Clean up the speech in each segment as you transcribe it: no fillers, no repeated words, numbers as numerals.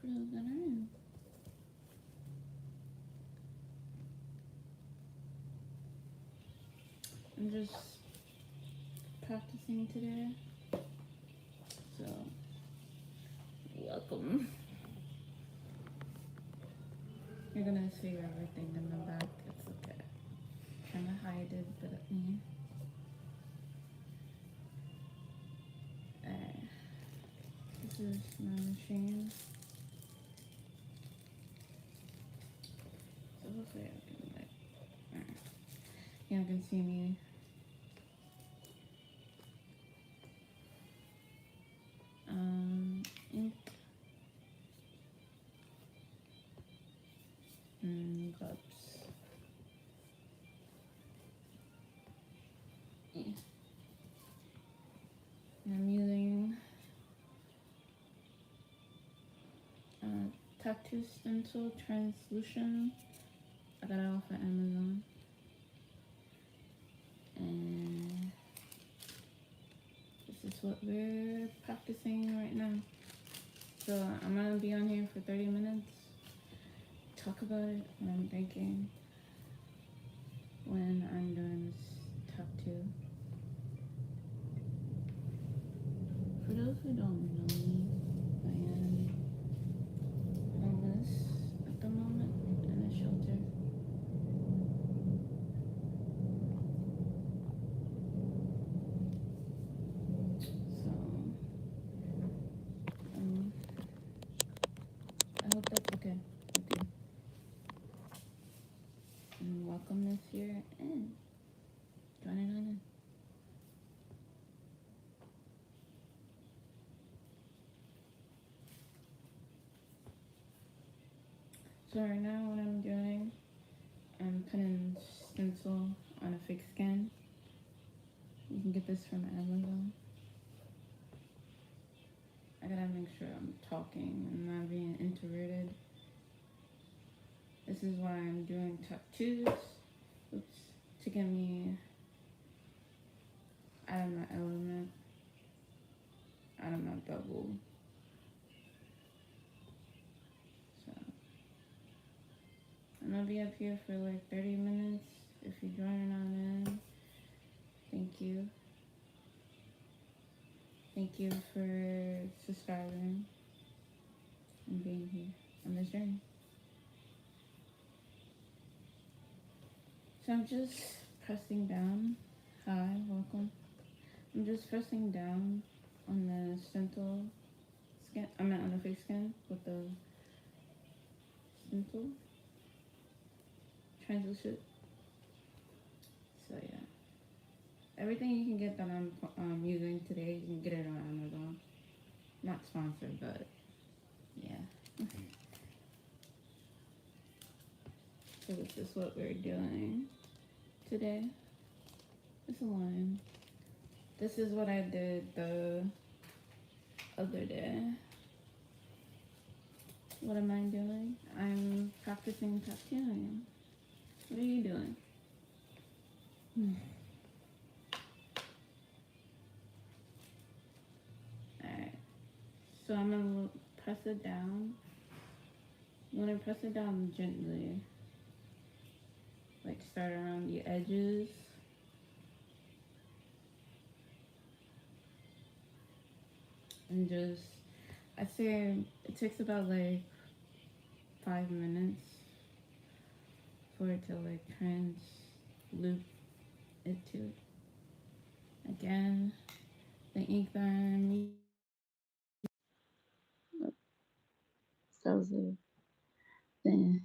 for those that are in. I'm just practicing today. So, welcome. You're gonna see everything in the back. It's okay. Trying to hide it, but this is my machine. So hopefully I can you can see me. Ink and cups. Yeah. And I'm using tattoo stencil translution. I got it off of Amazon. And this is what we're practicing right now. So I'm gonna be on here for 30 minutes. Talk about it, what I'm thinking when I'm doing this tattoo. For those who don't know me, I am homeless at the moment in a shelter. So, I hope that's okay with you. And welcome if you're in. Join it on in. So right now what I'm doing, I'm putting stencil on a fake skin. You can get this from Amazon. I gotta make sure I'm talking and not being introverted. This is why I'm doing tattoos. Oops. To get me out of my element, out of my bubble. So I'm gonna be up here for like 30 minutes. If you're joining on in, thank you. Thank you for subscribing and being here on this journey. So I'm just pressing down. Hi, welcome. I'm just pressing down on the stencil skin. I meant on the face skin with the stencil translucent. So yeah, everything you can get that I'm using today, you can get it on Amazon. Not sponsored, but yeah. So this is what we're doing today. It's a line. This is what I did the other day. What am I doing? I'm practicing tattooing. What are you doing? Alright. So I'm gonna press it down. You wanna press it down gently. Like start around the edges. And just, I'd say it takes about like 5 minutes for it to like loop it to. Again, the ink that I'm using. That was a thing.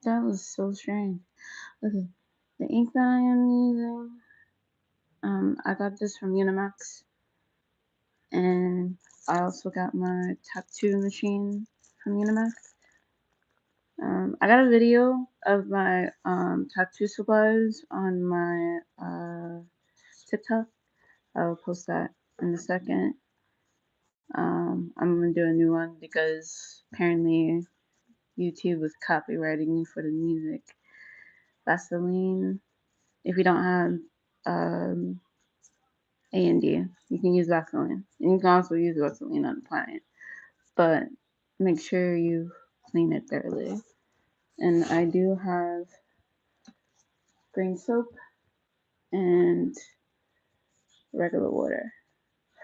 That was so strange. Okay, the ink that I am using, I got this from Unimax, and I also got my tattoo machine from Unimax. I got a video of my tattoo supplies on my TikTok. I'll post that in a second. I'm gonna do a new one because apparently YouTube was copywriting me for the music. Vaseline. If you don't have A&D, you can use Vaseline. And you can also use Vaseline on the planet. but make sure you clean it thoroughly. And I do have green soap and regular water.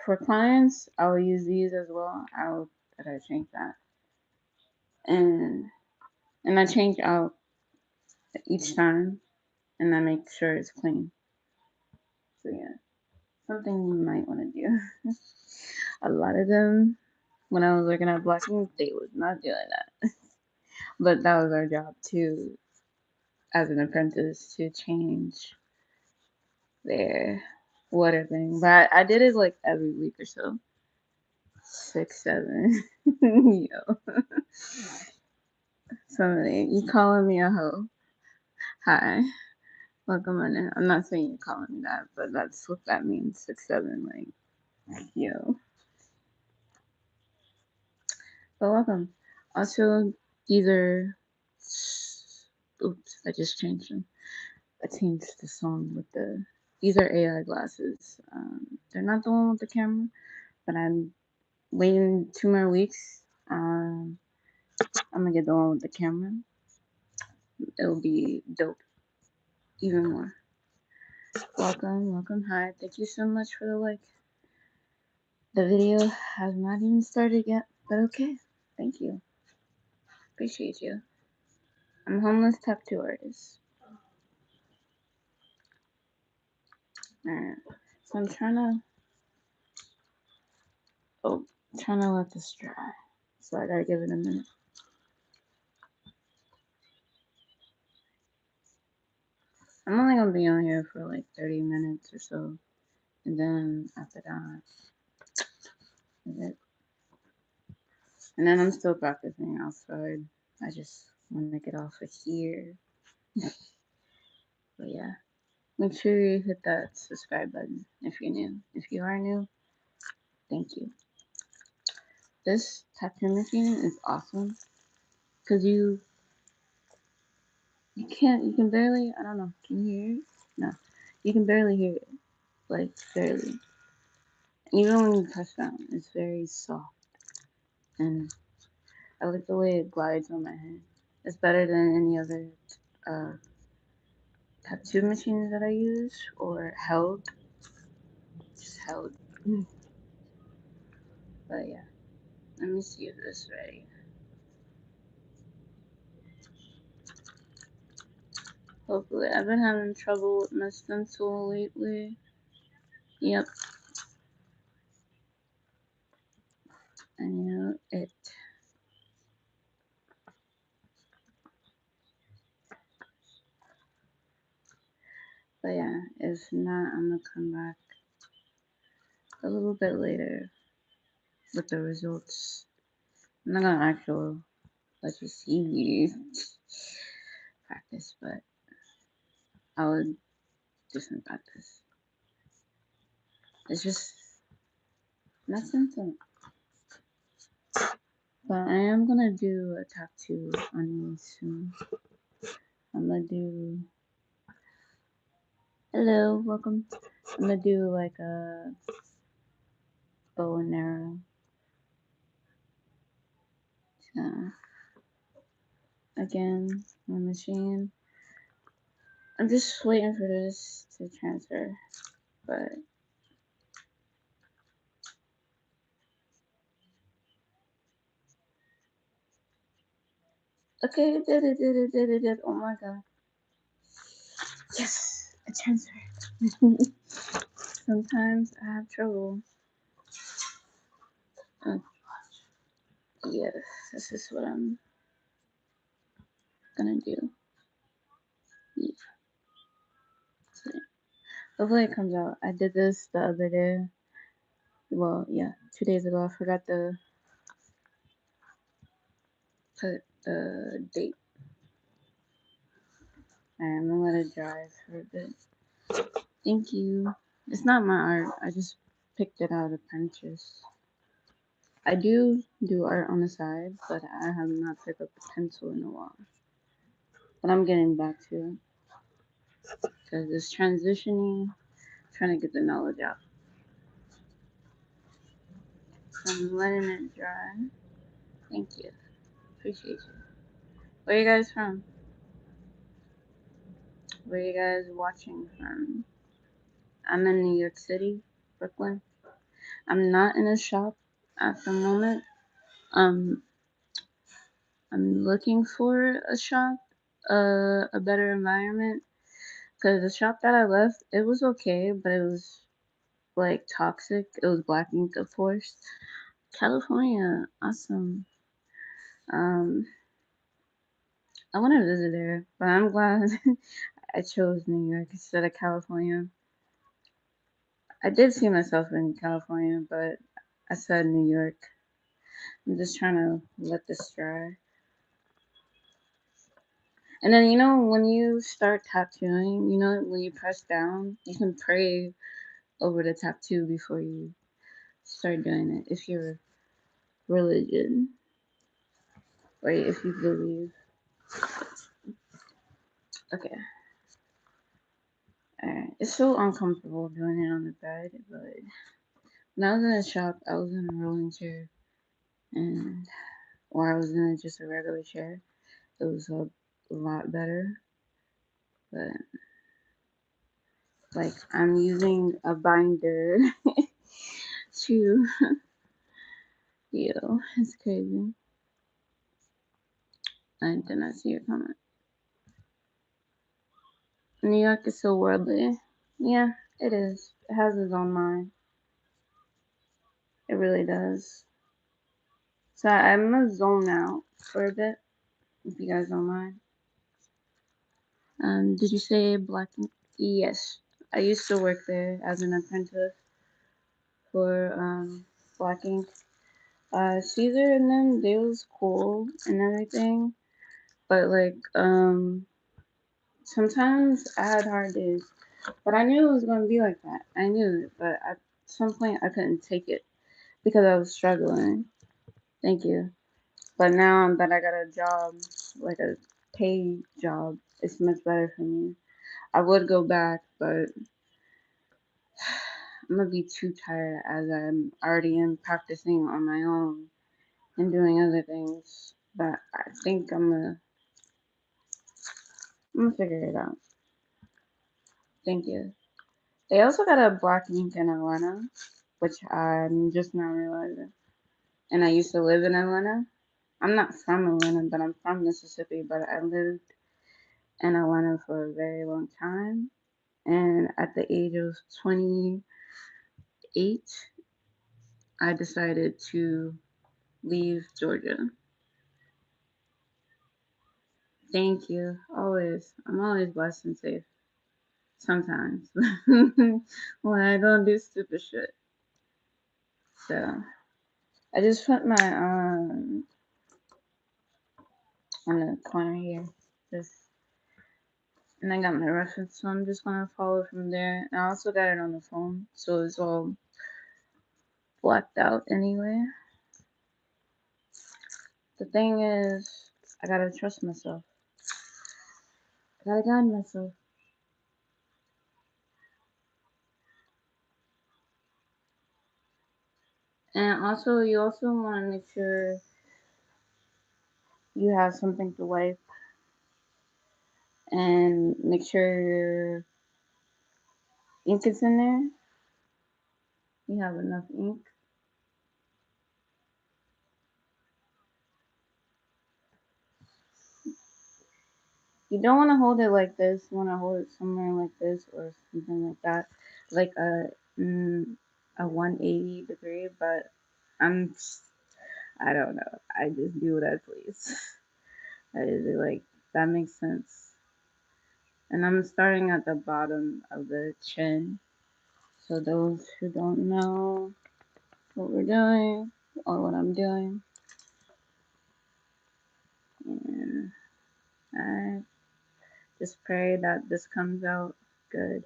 For clients, I will use these as well. I gotta change that. And I change out each time, and I make sure it's clean. So yeah, something you might want to do. A lot of them, when I was working at Blocking, they was not doing that. But that was our job too, as an apprentice, to change their water thing. But I did it like every week or so. 6, 7. Yo. Somebody, you calling me a hoe? Hi. Welcome on. I'm not saying you're calling me that, but that's what that means. 6, 7. Like yo. But welcome. Also, these are. Oops, I just changed them. I changed the song with the. These are AI glasses. They're not the one with the camera, but I'm waiting 2 more weeks. I'm gonna get the one with the camera. It'll be dope, even more. Welcome, welcome. Hi, thank you so much for the like. The video has not even started yet, but okay. Thank you. Appreciate you. I'm homeless tattoo artist. Alright. So I'm trying to let this dry. So I gotta give it a minute. I'm only gonna be on here for like 30 minutes or so. And then after that, is it. And then I'm still practicing outside. I just want to get off of here. But yeah, make sure you hit that subscribe button if you're new. If you are new, thank you. This tattoo machine is awesome because you can barely, I don't know, can you hear it? No, you can barely hear it, like barely. Even when you press down, it's very soft, and I like the way it glides on my hand. It's better than any other uh, tattoo machines that I use or held. Just held. But yeah, let me see if this is ready. Hopefully, I've been having trouble with my stencil lately. Yep, I knew it. But yeah, if not, I'm gonna come back a little bit later with the results. I'm not gonna actually let you see me practice, but I would do some practice. It's just not something. But I am gonna do a tattoo on me soon. I'm gonna do. Hello, welcome. I'm gonna do like a bow and arrow. So, again, my machine. I'm just waiting for this to transfer, but okay, it did. Oh my god. Yes, it transferred. Sometimes I have trouble. Uh, yes, this is what I'm gonna do. Yeah. Hopefully it comes out. I did this the other day. Well, yeah, 2 days ago. I forgot to put the date. I'm gonna let it dry for a bit. Thank you. It's not my art. I just picked it out of Pinterest. I do art on the side, but I have not picked up a pencil in a while. But I'm getting back to it because it's transitioning, trying to get the knowledge out. So I'm letting it dry. Thank you. Appreciate you. Where you guys from? Where you guys watching from? I'm in New York City, Brooklyn. I'm not in a shop at the moment. Um, I'm looking for a shop, a better environment. Cause the shop that I left, it was okay, but it was like toxic. It was black ink, of course. California, awesome. Um, I want to visit there, but I'm glad I chose New York instead of California. I did see myself in California, but I said New York. I'm just trying to let this dry. And then, when you start tattooing, when you press down, you can pray over the tattoo before you start doing it if you're religion or if you believe. Okay. Alright. It's so uncomfortable doing it on the bed, but when I was in a shop, I was in a rolling chair, and or I was in just a regular chair. It was a lot better, but like I'm using a binder to, it's crazy. I did not see your comment. New York is so worldly. Yeah, it is. It has its own mind. It really does. So I'm gonna zone out for a bit, if you guys don't mind. Did you say Black? Yes, I used to work there as an apprentice for Black Ink. Caesar and them, they was cool and everything, but like sometimes I had hard days. But I knew it was gonna be like that. I knew it, but at some point I couldn't take it because I was struggling. Thank you. But now that I got a job, like a paid job, it's much better for me. I would go back, but I'm gonna be too tired as I'm already in practicing on my own and doing other things. But I think I'm gonna figure it out. Thank you. They also got a Black Ink in Atlanta, which I'm just now realizing. And I used to live in Atlanta. I'm not from Atlanta, but I'm from Mississippi. But I lived in Atlanta for a very long time. And at the age of 28, I decided to leave Georgia. Thank you. Always. I'm always blessed and safe. Sometimes. When I don't do stupid shit. So I just put my on the corner here. Just and I got my reference, so I'm just gonna follow from there. And I also got it on the phone, so it's all blacked out anyway. The thing is, I gotta trust myself. I gotta guide myself. And also, you also want to make sure you have something to wipe and make sure your ink is in there. You have enough ink. You don't want to hold it like this. You want to hold it somewhere like this or something like that, like a 180 degree. But I'm, I don't know. I just do what I please. I just be like that makes sense. And I'm starting at the bottom of the chin. So those who don't know what we're doing or what I'm doing, and I just pray that this comes out good.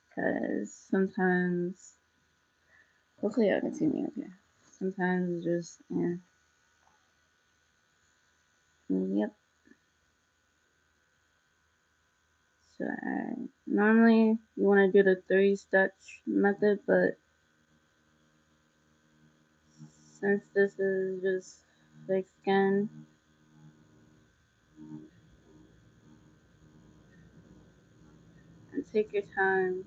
Because sometimes, hopefully y'all can see me up here. Sometimes it's just, yeah. Yep. So normally you want to do the 3 stitch method, but Since this is just like skin, and take your time.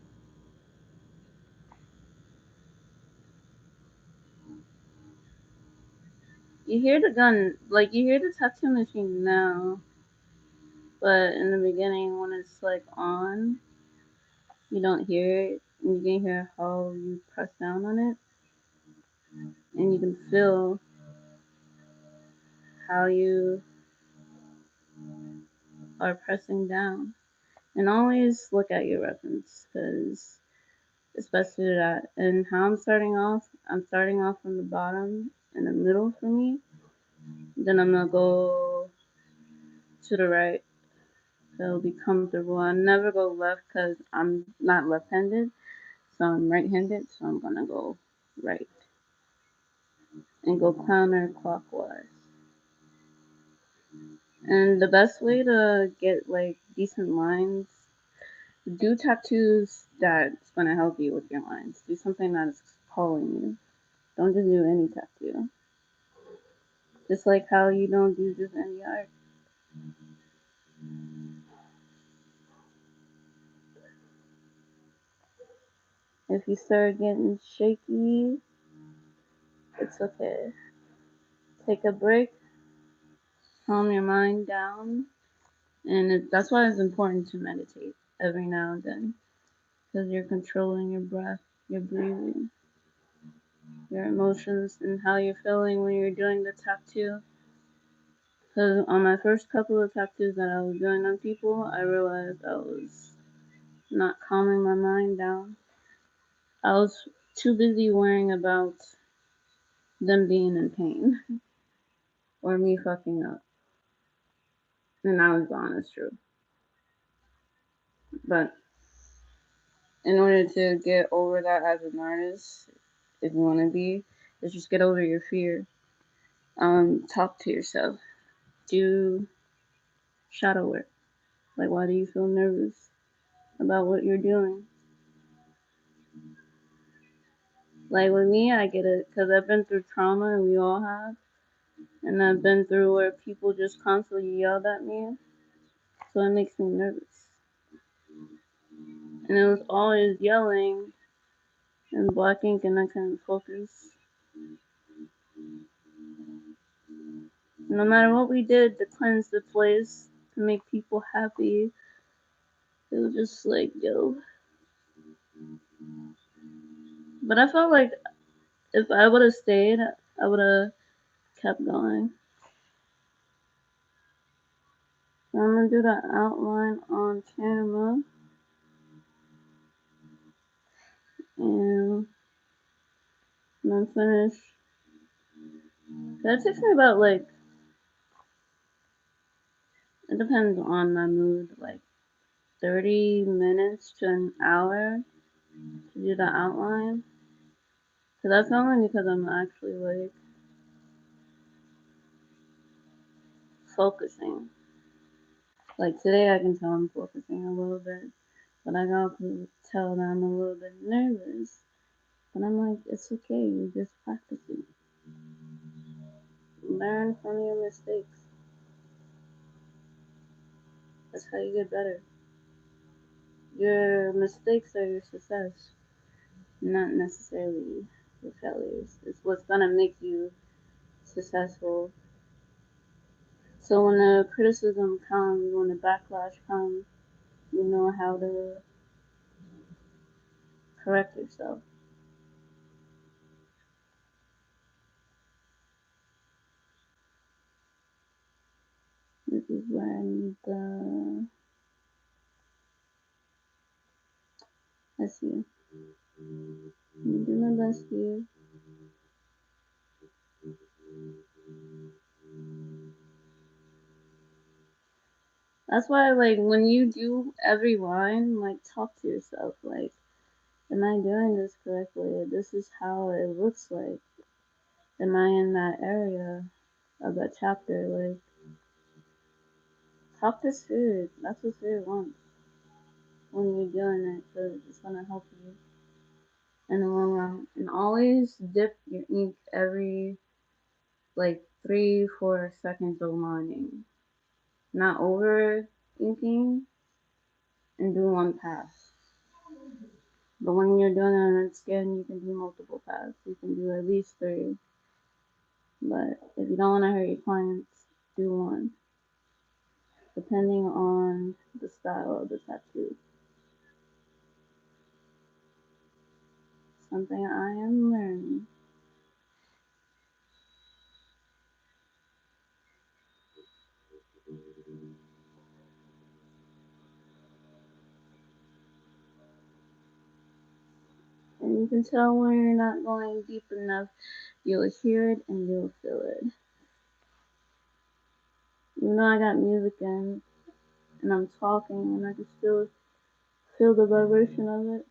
You hear the gun, like you hear the tattoo machine now, but in the beginning when it's like on, you don't hear it, and you can hear how you press down on it, and you can feel how you are pressing down. And always look at your weapons, because especially that. And how I'm starting off from the bottom in the middle for me. Then I'm gonna go to the right. So it'll be comfortable. I never go left because I'm not left-handed, so I'm right-handed. So I'm gonna go right and go counterclockwise. And the best way to get like decent lines, do tattoos that's gonna help you with your lines. Do something that's calling you. Don't just do any tattoo. Just like how you don't do just any art. If you start getting shaky, it's okay. Take a break, calm your mind down, and that's why it's important to meditate every now and then, because you're controlling your breath, your breathing, your emotions, and how you're feeling when you're doing the tattoo. Because on my first couple of tattoos that I was doing on people, I realized I was not calming my mind down. I was too busy worrying about them being in pain or me fucking up. And that was the honest truth. But in order to get over that as an artist, if you want to be, is just get over your fear. Talk to yourself. Do shadow work. Like, why do you feel nervous about what you're doing? Like with me, I get it because I've been through trauma, and we all have. And I've been through where people just constantly yelled at me, so it makes me nervous. And it was always yelling and black ink, and I couldn't focus. No matter what we did to cleanse the place, to make people happy, it was just like, yo. But I felt like if I would have stayed, I would have kept going. So I'm gonna do the outline on camera, and then finish. That takes me about like, it depends on my mood, like 30 minutes to an hour to do the outline. So that's only because I'm actually like focusing. Like today I can tell I'm focusing a little bit, but I can also tell that I'm a little bit nervous. But I'm like, it's okay, you're just practicing. Learn from your mistakes. That's how you get better. Your mistakes are your success, not necessarily your failures. It's what's gonna make you successful. So when the criticism comes, when the backlash comes, you know how to correct yourself. This is where I need the, let's see, I'm doing my best here. That's why, like, when you do every line, like, talk to yourself, like, am I doing this correctly? This is how it looks like. Am I in that area of that chapter? Like, talk to spirit. That's what spirit wants when you're doing it, because it's gonna help you. in the long run. And always dip your ink every like 3-4 seconds of lining. Not over inking, and do one pass. But when you're doing it on skin, you can do multiple passes. You can do at least 3. But if you don't want to hurt your clients, do 1. Depending on the style of the tattoo. Something I am learning. And you can tell when you're not going deep enough. You'll hear it and you'll feel it. You know I got music in and I'm talking and I can still feel the vibration of it.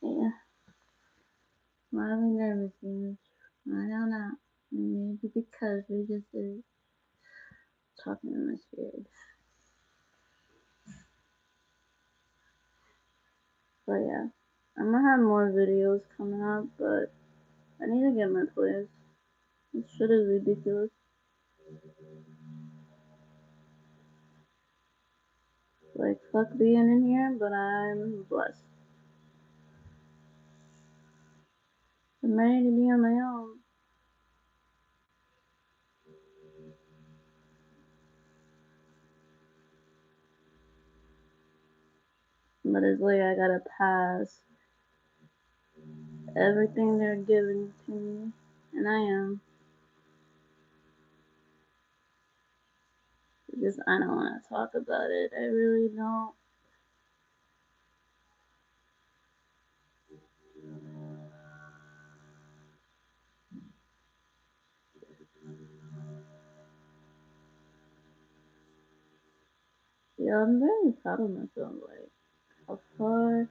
Yeah. Why are we nervous, guys? I don't know. Maybe because we just talking in my spirit. But yeah, I'm gonna have more videos coming up, but I need to get my place. This shit is ridiculous. Like, fuck being in here, but I'm blessed. I'm ready to be on my own. But it's like I gotta pass everything they're giving to me. And I am. Because I don't want to talk about it. I really don't. Yeah, I'm very proud of myself. Like, how far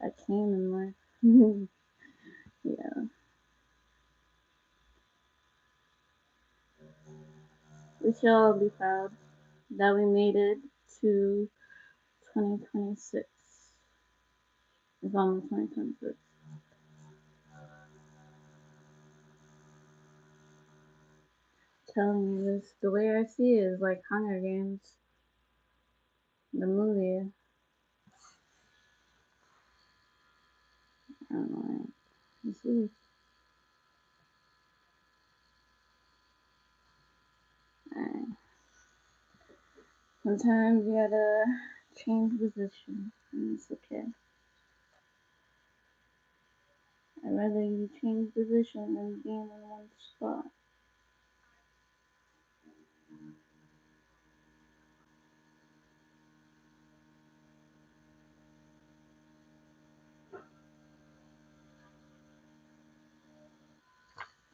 I came in life. Yeah. We should all be proud that we made it to 2026. It's almost 2026. Telling you this, the way I see it is like Hunger Games, the movie. I don't know. Like, this is. Sometimes you gotta change position, and it's okay. I'd rather you change position than being in one spot.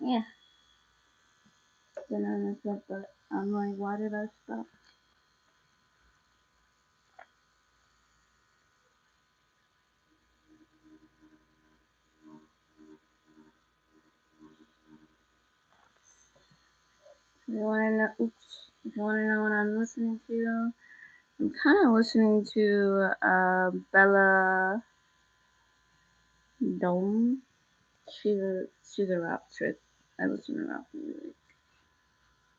Yeah, then I messed up, but I'm like, why did I stop? If you wanna know, if you wanna know what I'm listening to, I'm kind of listening to Bella Dome. She's a rap chick. I listen to rap music.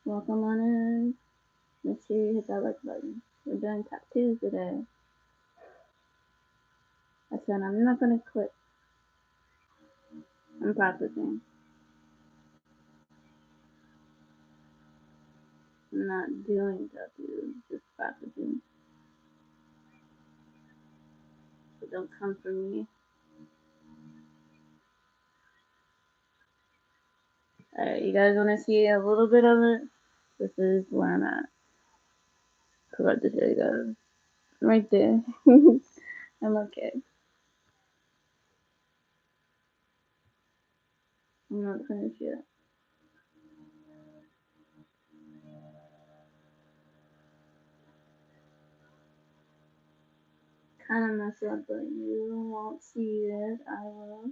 Welcome on in. Make sure you hit that like button. We're doing tattoos today. I said I'm not gonna quit. I'm practicing. I'm not doing tattoos, just practicing. So don't come for me. Alright, you guys wanna see a little bit of it? This is where I'm at. Forgot to tell you guys. Right there. I'm okay. I'm not finished yet. kind of mess up, but you won't see it. I will.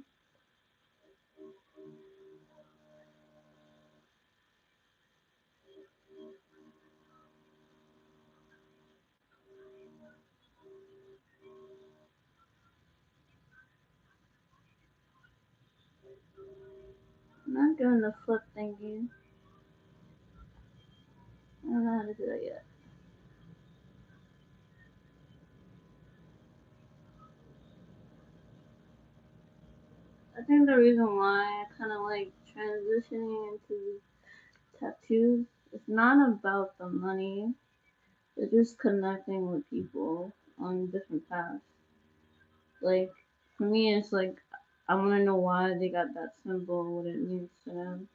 I'm not doing the flip thingy. I don't know how to do it yet. I think the reason why I kind of like transitioning into tattoos is not about the money. It's just connecting with people on different paths. Like, for me, it's like, I want to know why they got that symbol, what it means to them,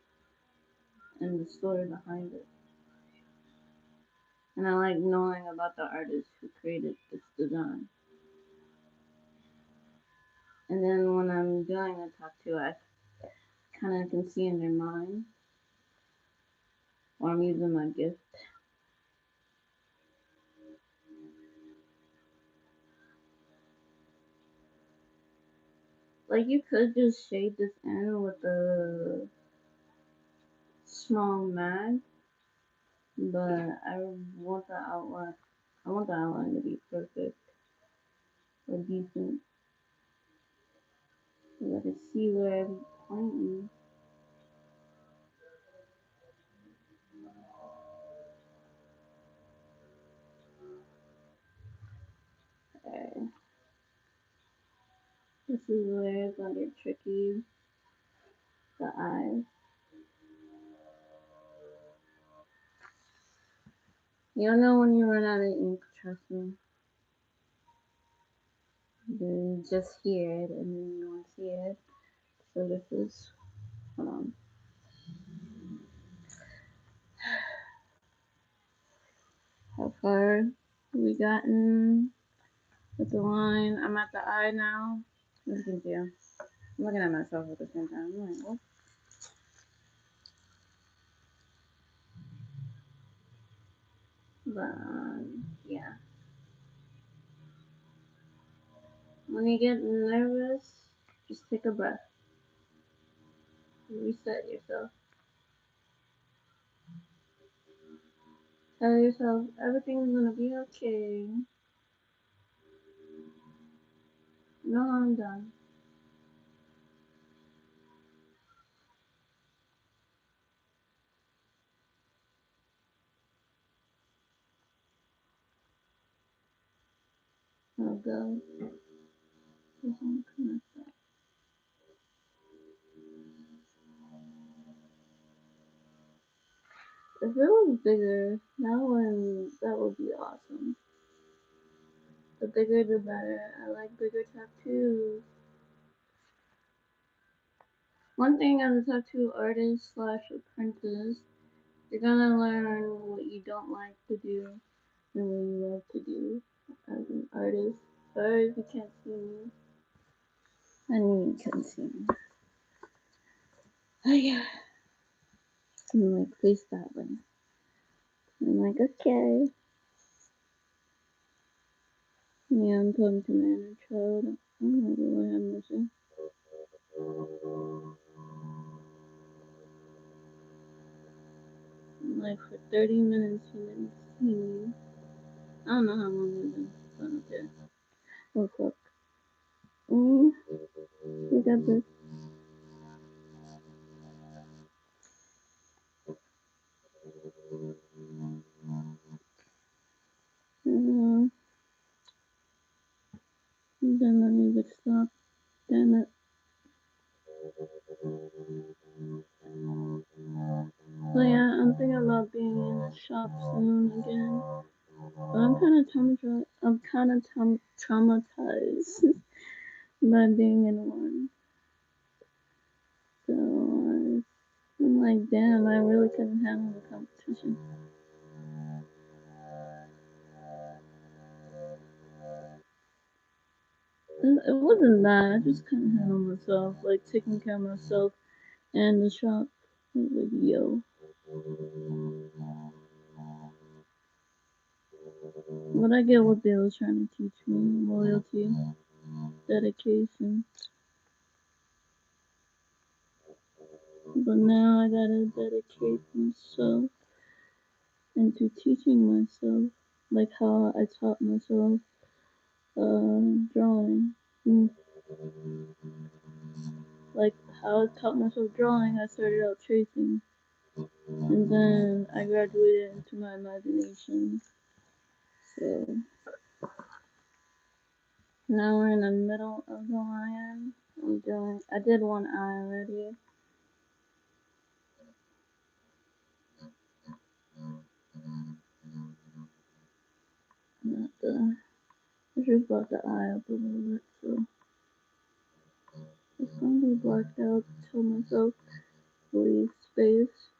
and the story behind it. And I like knowing about the artist who created this design. And then when I'm doing a tattoo, I kind of can see in their mind, or I'm using my gift. Like, you could just shade this in with a small mag, but I want the outline. I want the outline to be perfect or decent, so I can see where I'm pointing. Okay. This is where it's gonna get tricky. The eyes. You'll know when you run out of ink, trust me. You just hear it and then you won't see it. So this is, hold on. How far we gotten with the line? I'm at the eye now. As you can see, I'm looking at myself at the same time. I'm like, what? But yeah. When you get nervous, just take a breath. Reset yourself. Tell yourself everything's gonna be okay. No, I'm done. I'll go. If it was bigger, that would be awesome. The bigger the better. I like bigger tattoos. One thing as a tattoo artist slash apprentice, you're gonna learn what you don't like to do and what you love to do as an artist. Sorry if you can't see me. I know you can see me. Oh yeah. I'm like, face that way. I'm like, okay. Yeah, I'm talking to my inner child. I don't know what I'm missing. Like for 30 minutes you didn't see me. I don't know how long we've been, but okay. Oh fuck. We got this. Then let me get stop. Damn it. So yeah, I'm thinking about being in a shop soon again. But I'm kind of traumatized by being in one. So I'm like, damn, I really couldn't handle the competition. It wasn't that. I just couldn't handle myself, like taking care of myself and the shop. I was like, yo. But I get what they were trying to teach me: loyalty, dedication. But now I gotta dedicate myself into teaching myself, like how I taught myself drawing. Like how I taught myself drawing, I started out tracing, and then I graduated into my imagination. So now we're in the middle of the line. I did one eye already. I just brought the eye up a little bit, so it's gonna be blacked out to tell myself leave space.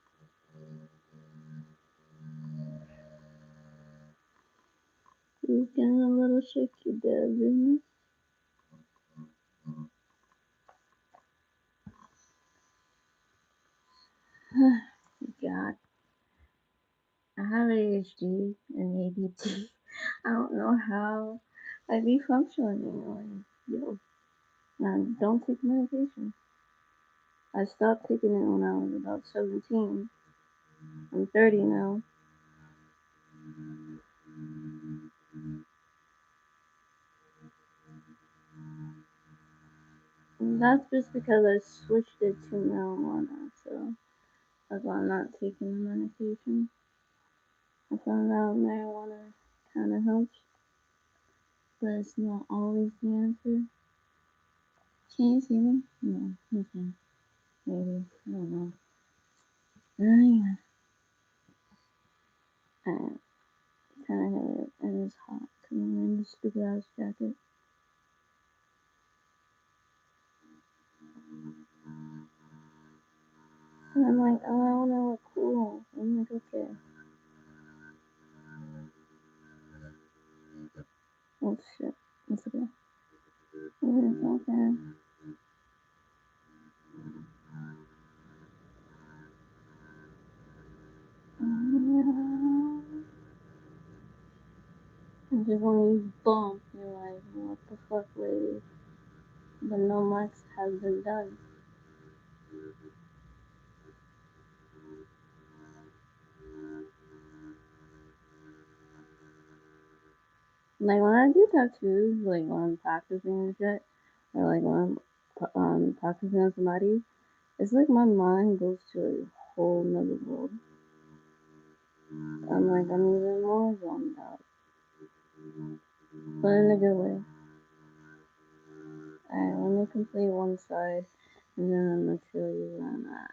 It's getting a little shaky there, isn't it? God, I have ADHD and ADD. I don't know how I be functioning. Yo, now don't take medication. I stopped taking it when I was about 17. I'm 30 now. And that's just because I switched it to marijuana, so that's why I'm not taking the medication. I found out marijuana kind of helps, but it's not always the answer. Can you see me? No, you can. Maybe. I don't know. Yeah. I kind of hit it, and it's hot because I'm wearing this stupid ass jacket. And I'm like, oh, I want to look cool. I'm like, okay. Oh shit. It's okay. It's okay. And just when you bump, you're like, what the fuck, lady? But no much has been done. Like when I do tattoos, like when I'm practicing and shit, or like when I'm practicing on somebody, it's like my mind goes to a whole nother world. I'm even more zoned out, but in a good way. Alright, let me complete one side, and then I'm gonna show you where I'm at.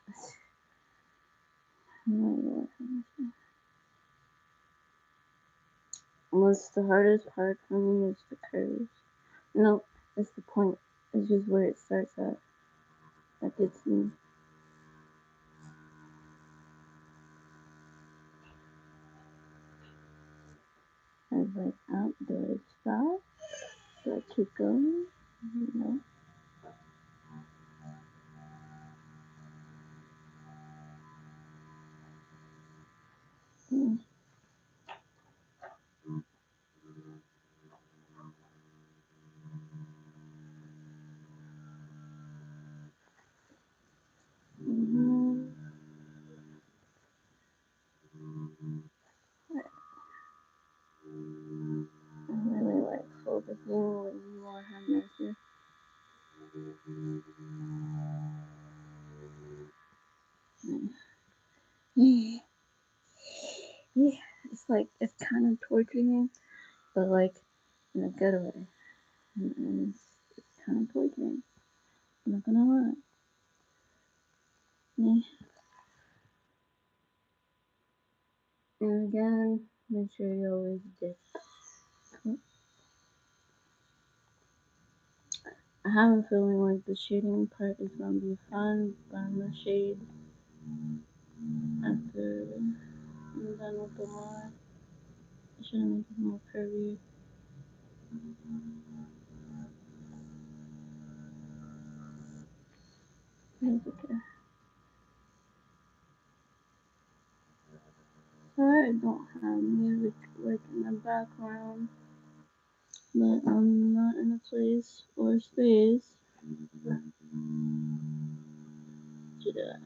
What's the hardest part for me is the curves. No, it's the point. It's just where it starts at. That gets me. I was like, oh, do I stop? Do I keep going? No. Mm-hmm. I really like focusing when you are having this. Yeah, it's like, it's kind of torturing, but like in a good way. And it's kind of torturing. I'm not gonna lie. Yeah. And again, make sure you always dip. I have a feeling like the shading part is gonna be fun, but I'm gonna shade after I'm done with the line. I should make it more curvy. It's okay. Alright. I don't have music like in the background, but I'm not in a place or space to do that.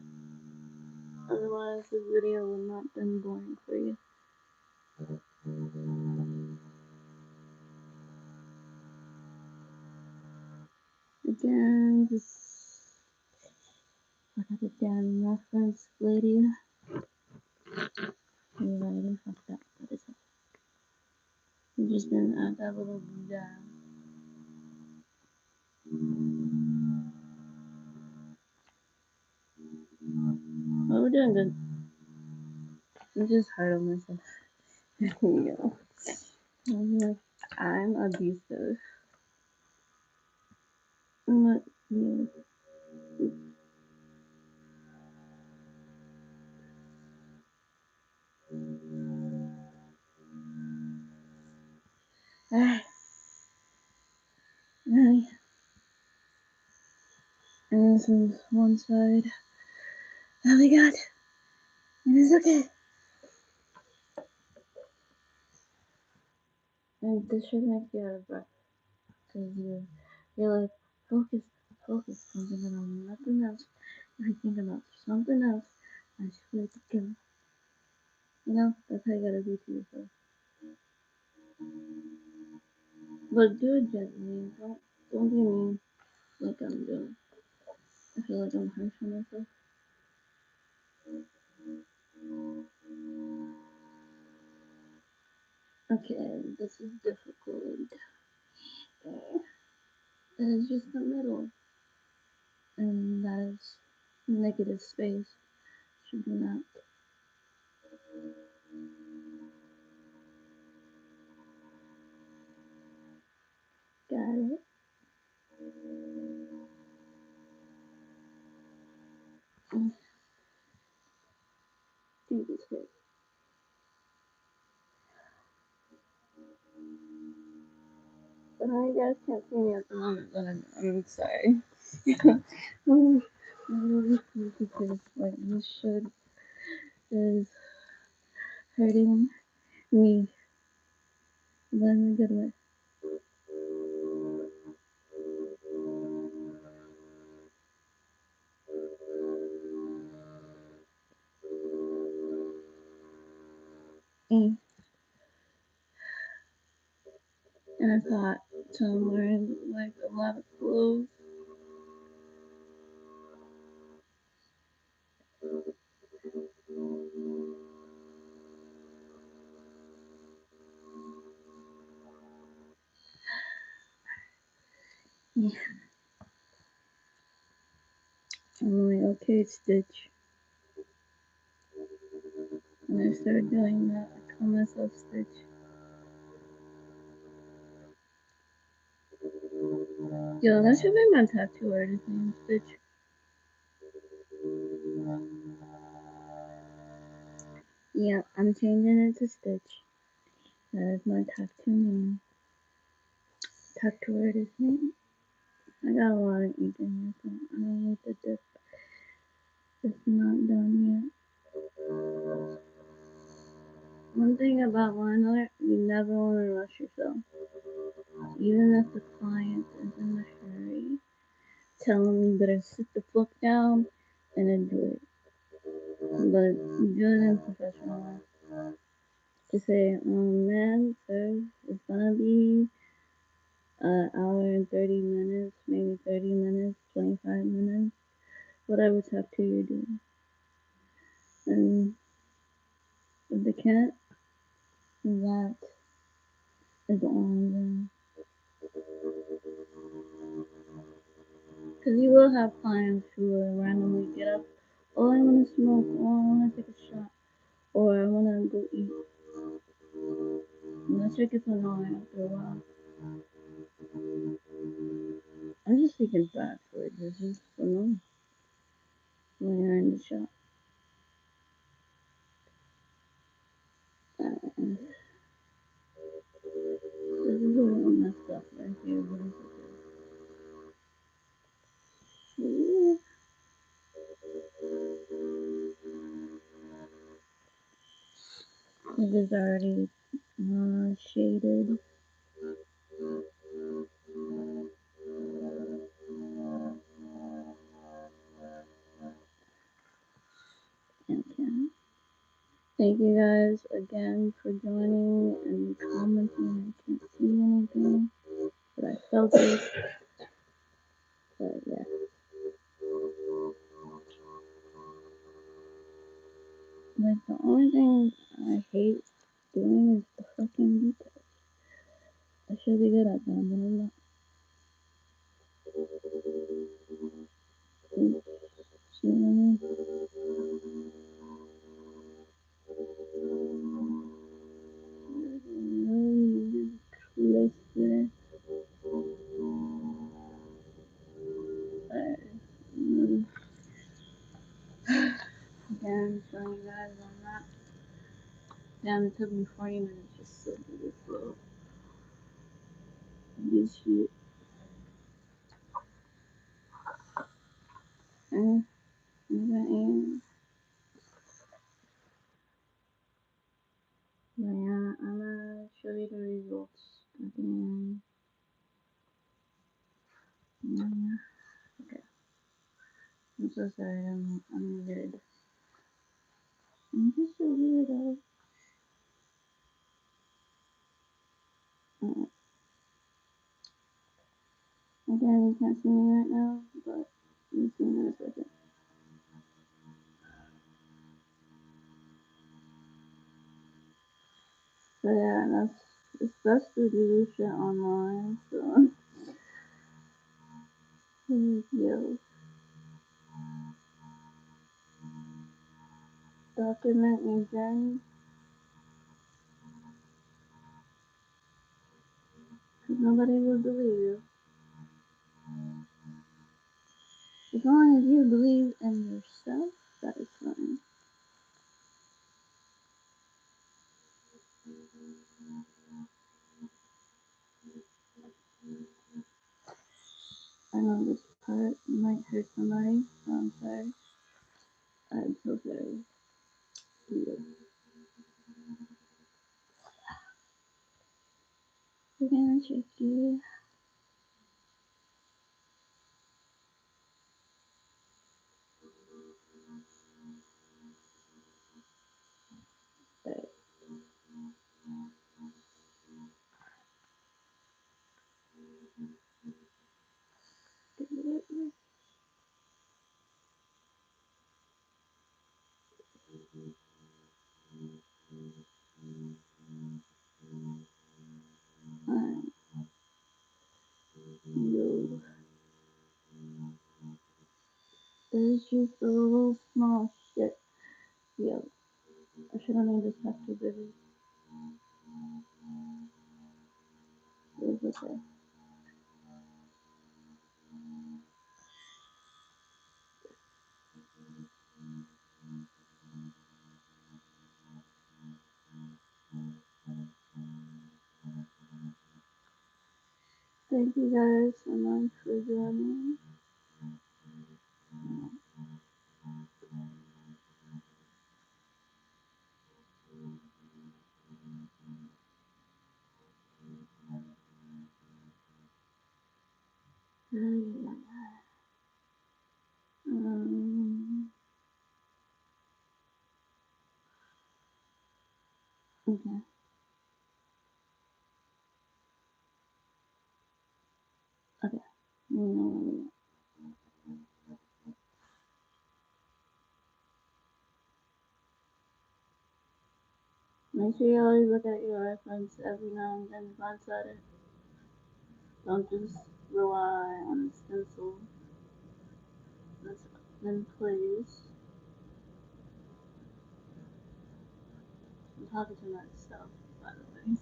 Otherwise, this video would not have been boring for you. Again, just look at the damn reference, lady. Alrighty, fuck that. What is it? I'm just gonna add that little down. Oh, we're doing good. I'm just hard on myself. You know. I'm like, I'm abusive. But, yeah. Alright. Alright. And this is one side. Oh my god. It is okay. And this should make you out of breath. Because you're like, focus, focus. I'm thinking on nothing else. If you think about something else, I swear to God. You know, that's how you gotta do to yourself. But do it gently. Don't be mean like I'm doing. I feel like I'm harsh on myself. Okay, this is difficult. It is just the middle. And that is negative space. Should be not. Got it. Do this bit. But you guys can't see me at the moment, but I'm sorry. I'm really because like this shit is hurting me, but in a good way. Mm. And I thought so I'm wearing like a lot of clothes. Yeah. I'm like, okay, Stitch. And I started doing that. I call myself Stitch. Yo, that should be my tattoo artist name, Stitch. Yeah, I'm changing it to Stitch. That is my tattoo name. Tattoo artist name. I got a lot of ink in here, so I don't need to dip. It's not done yet. One thing about wine art, you never want to rush yourself. Even if the client is in a hurry, tell them you better sit the fuck down and then do it. But do it in professional way. To say, man, sir, it's gonna be an hour and 30 minutes, maybe 30 minutes, 25 minutes, whatever tattoo you're doing. And if they can't, that is on them. Because you will have clients who will randomly get up, oh, I want to smoke, oh, I want to take a shot, or I want to go eat. And that shit gets annoying after a while. I'm just taking fast food. This is annoying when you're in the shop. This is a little messed up right here, but it's okay. It is already shaded. Okay. Thank you guys again for joining and commenting. I can't see anything, but I felt it. But yeah. Like, the only thing I hate doing is the fucking details. I should be good at them, but I'm not. See what I mean? Really close there. Again, showing you guys I'm not. Damn, it took me 40 minutes just to do this little. This shit. And but yeah, I'm gonna show you the results at the end. Yeah. Okay. I'm so sorry, I'm weird. I'm just so weirdo. Again, you can't see me right now, but you'll see me in a second. So yeah, it's best to do this shit online, so yo. Document your journey, because nobody will believe you. As long as you believe in yourself, that is fine. I know this part might hurt somebody, so I'm sorry. I'm so sorry. Yeah. We're gonna check you. Alright. Yo. There's just a little small shit. Yo. I should have made this after busy. It was okay. Thank you guys so much for joining. Okay. Okay. We know where we are. Make sure you always look at your reference every now and then glance at it. Don't just rely on the stencil. Then please. I'm talking to myself, by the way.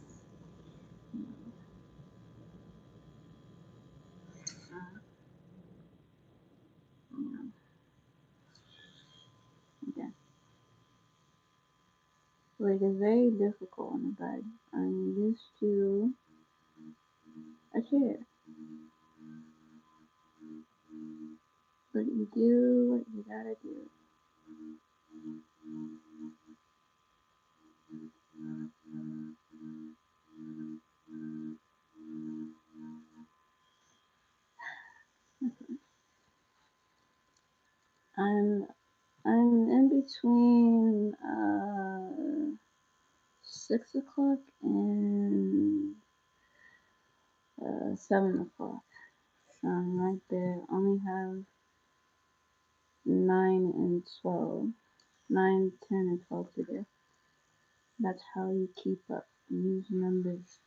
Okay. Like, it's very difficult on the bed. I'm used to a chair. But you do what you gotta do. I'm in between 6 o'clock and 7 o'clock. So I'm right there. Only have 9 and 12. 9, 10, and 12 to do. That's how you keep up. Use numbers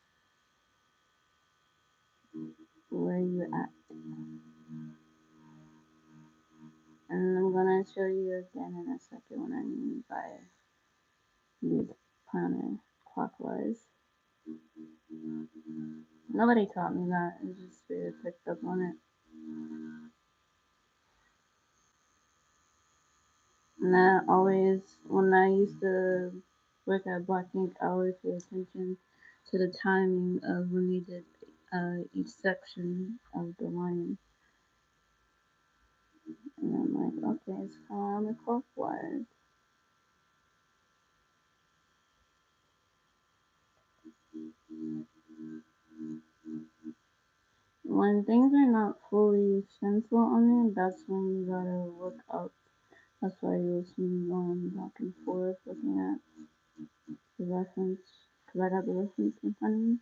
where you're at. And I'm gonna show you again in a second what I mean by use planner clockwise. Nobody taught me that. I just really picked up on it. And I always, when I used to work at Black Ink, I always pay attention to the timing of when we did each section of the line. And I'm like, okay, it's counterclockwise. When things are not fully central on you, that's when you gotta look up. That's why you'll see me going back and forth looking at the reference, because I got the reference in front of me.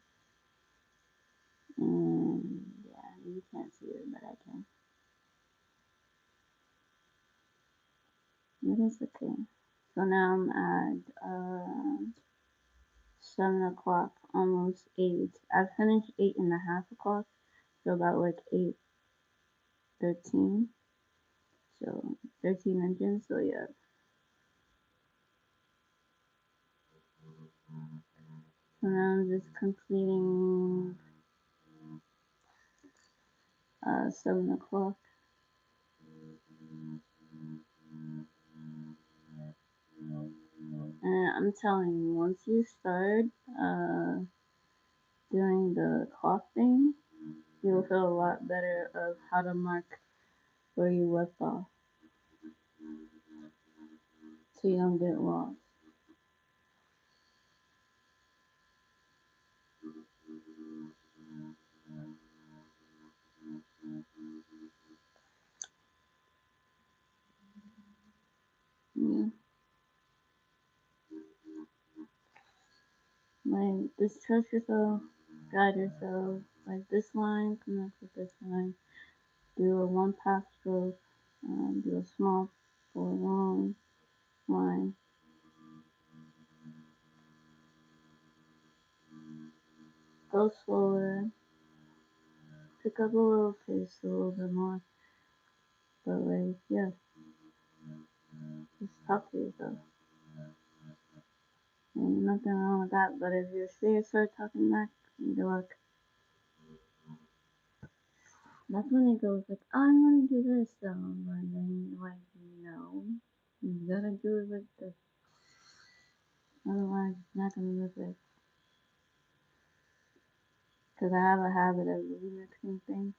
And yeah, you can't see it, but I can. It is okay. So now I'm at 7 o'clock, almost 8. I finished 8:30 o'clock, so about like 8:13. So 13 inches, so yeah. So now I'm just completing 7 o'clock. And I'm telling you, once you start doing the clock thing, you'll feel a lot better of how to mark where you left off, so you don't get lost. Yeah. Like, just trust yourself, guide yourself. Like, this line connects with this line. Do a one pass stroke, do a small or long line. Go slower, pick up a little pace a little bit more. But, like, yeah, just talk to yourself. Ain't nothing wrong with that, but if your spirit starts talking back, you're like, that's when it goes like, oh, I'm gonna do this though, but then you're like, no, you gotta do it like this. Otherwise, it's not gonna look right. Because I have a habit of remixing things.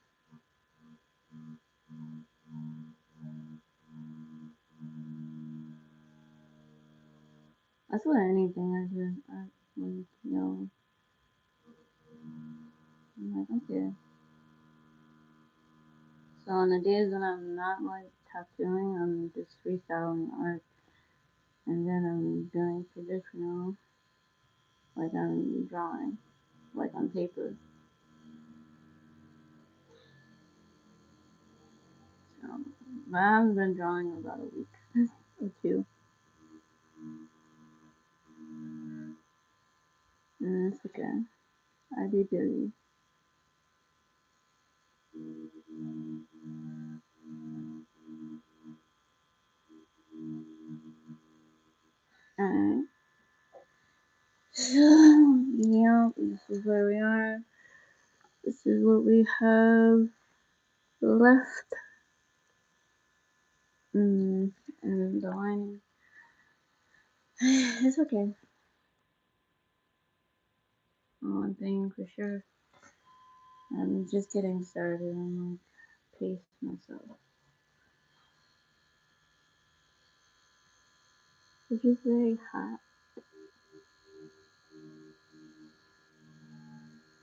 That's what anything I do. You know, I'm like, okay. So on the days when I'm not like tattooing, I'm just freestyling art, and then I'm doing traditional, like I'm drawing, like on paper. So, but I haven't been drawing about a week or two, and it's okay. I be busy. Alright. So, yeah, this is where we are. This is what we have left. And the lining. It's okay. One thing for sure. I'm just getting started. I'm like pace myself. It's just very hot.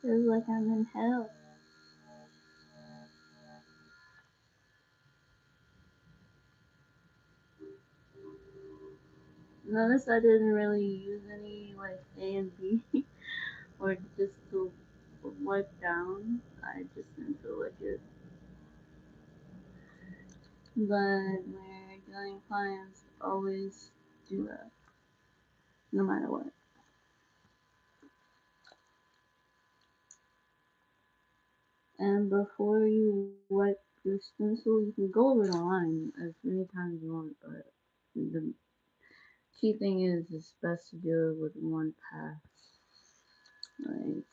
Feels like I'm in hell. Notice I didn't really use any like A and B or just to wipe down. I just didn't feel like it. But when you're doing clients, always do that, no matter what. And before you wipe your stencil, you can go over the line as many times as you want, but the key thing is it's best to do it with one pass. Like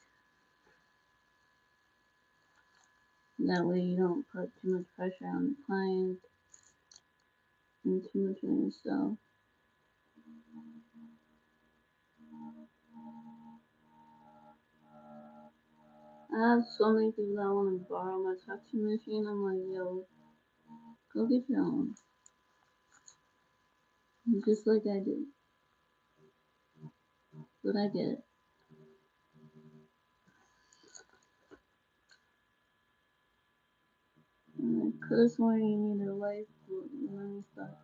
that way you don't put too much pressure on the client and too much on yourself. I have so many people that want to borrow my tattoo machine. I'm like, yo, go get your own. Just like I did. But I get it. And I could have sworn you needed a life, but let me stop.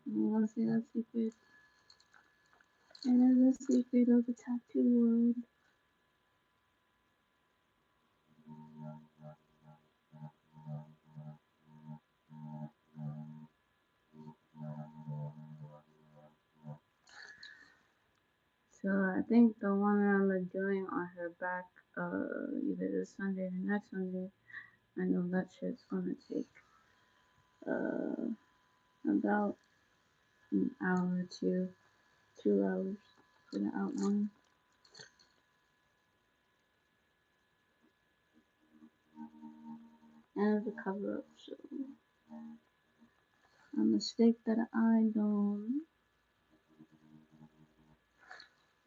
You want to see that secret? It is a secret of the tattoo world. So I think the one that I'm doing on her back, either this Sunday or next Sunday, I know that shit's gonna take about an hour or 2 hours for the outline. And the cover up, so a mistake that I don't.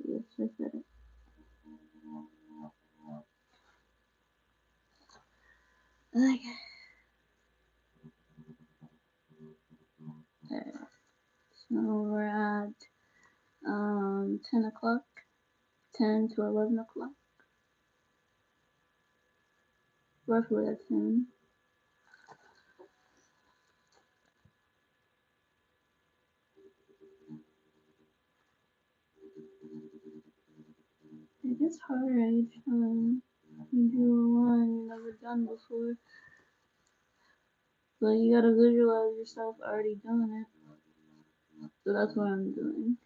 Yes, I said it. Okay. Okay. So we're at 10 o'clock, 10 to 11 o'clock, roughly at 10. It gets harder each time you do a line you've never done before, but you gotta visualize yourself already doing it. So that's what I'm doing.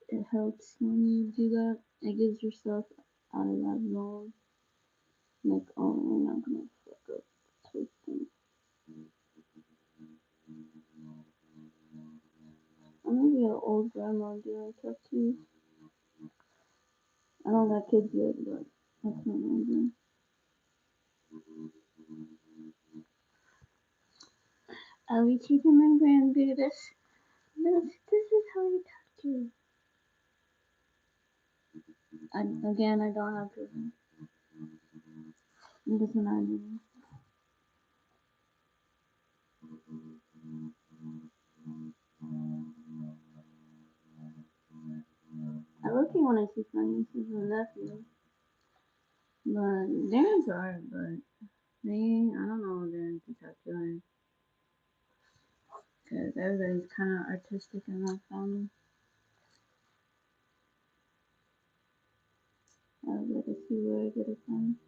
It helps when you do that. It gives yourself out of that zone. Like, oh, we're not gonna fuck up twisting. I'm gonna be an old grandma doing tattoos. I don't got kids yet, but that's what I'm doing. I'll be teaching my grandbaby this. This is how you tattoo. Again, I don't have children. This is what I do. I look at when I teach my nieces and nephews, but they're into art, but I don't know if they're into tattooing. Because everybody's kind of artistic in my family. I'll get to see where I get it from.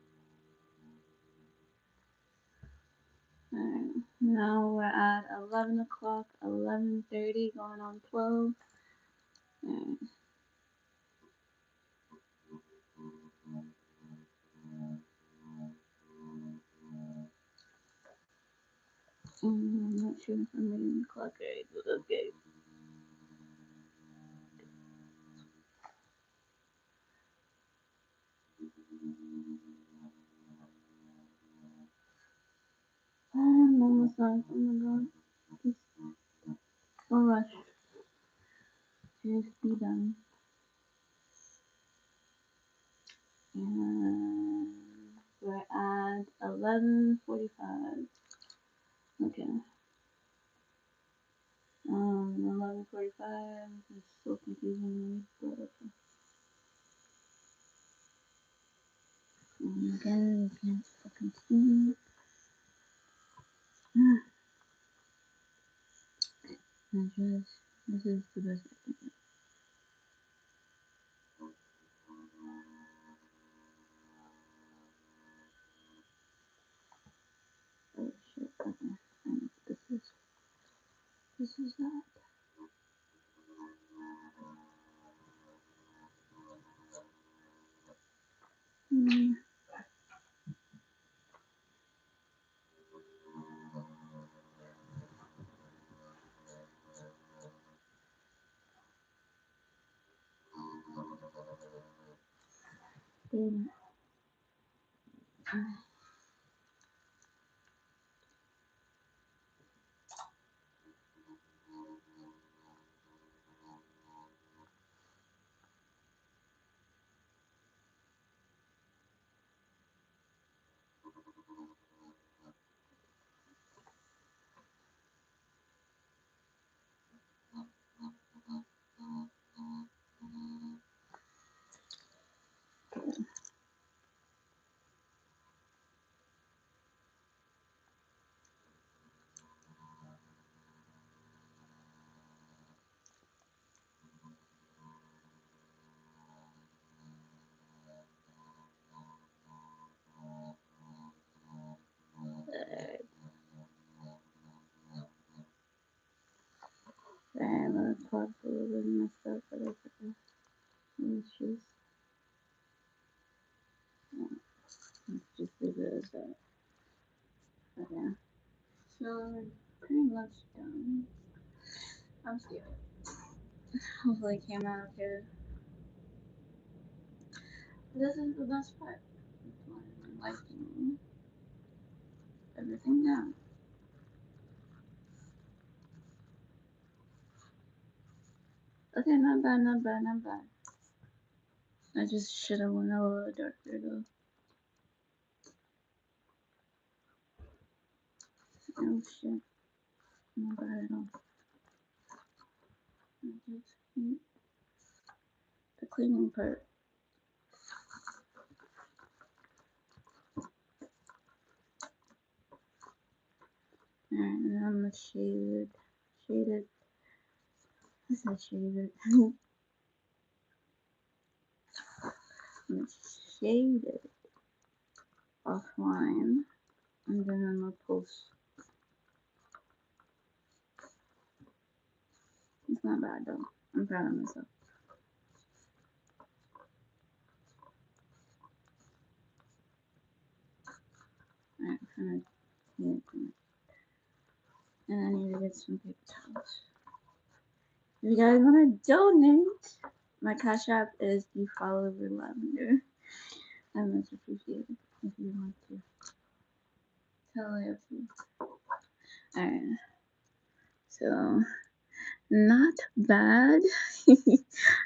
Alright, now we're at 11 o'clock, 11:30, going on 12. Alright. I'm not sure if I'm reading the clock right, but okay. I'm almost done. Oh my god. Just don't rush. Just be done. And we're at 11:45. Okay. 11:45 is so confusing, but okay. Again, you can't fucking see. This is the best I can do. Oh shit, okay. I know this is that. Mm. Damn it. Damn, the parts a little bit messed up, but it's okay. It's just leave it as that. Okay. So, pretty much done. I'm scared. Hopefully it came out okay. This is the best part. That's why I'm liking everything down. Okay, not bad, not bad, not bad. I just should have went a little darker though. Oh shit. Not bad at all. I just hate the cleaning part. Alright, and I'm gonna shade it. I said shade it. I'm gonna shade it offline, and then I'm gonna post. It's not bad though. I'm proud of myself. Alright, I'm gonna take it. And I need to get some paper towels. If you guys wanna donate, my cash app is thefollowerlavender. I much appreciate it if you want to. Totally up to you. Alright. So not bad.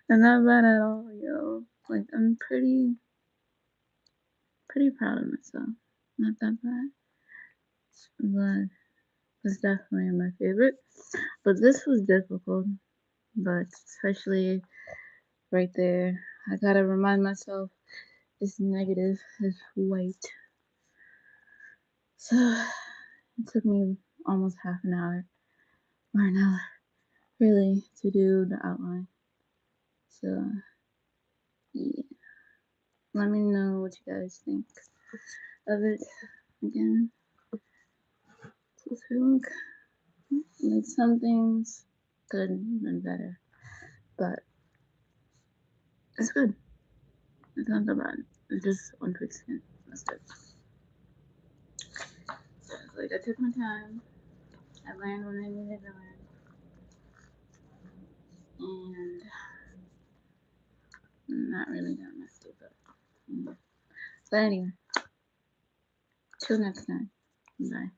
Not bad at all, yo. Like I'm pretty proud of myself. Not that bad. But it's definitely my favorite. But this was difficult. But especially right there. I gotta remind myself it's negative, it's white. So it took me almost half an hour or an hour really to do the outline. So yeah. Let me know what you guys think of it again. Look, like some things good and better, but it's good. It's not that bad. It's just one quick skin. That's it. So it's like I took my time. I learned when I needed to learn, and not really that messy, but yeah. But anyway, till next time. Bye.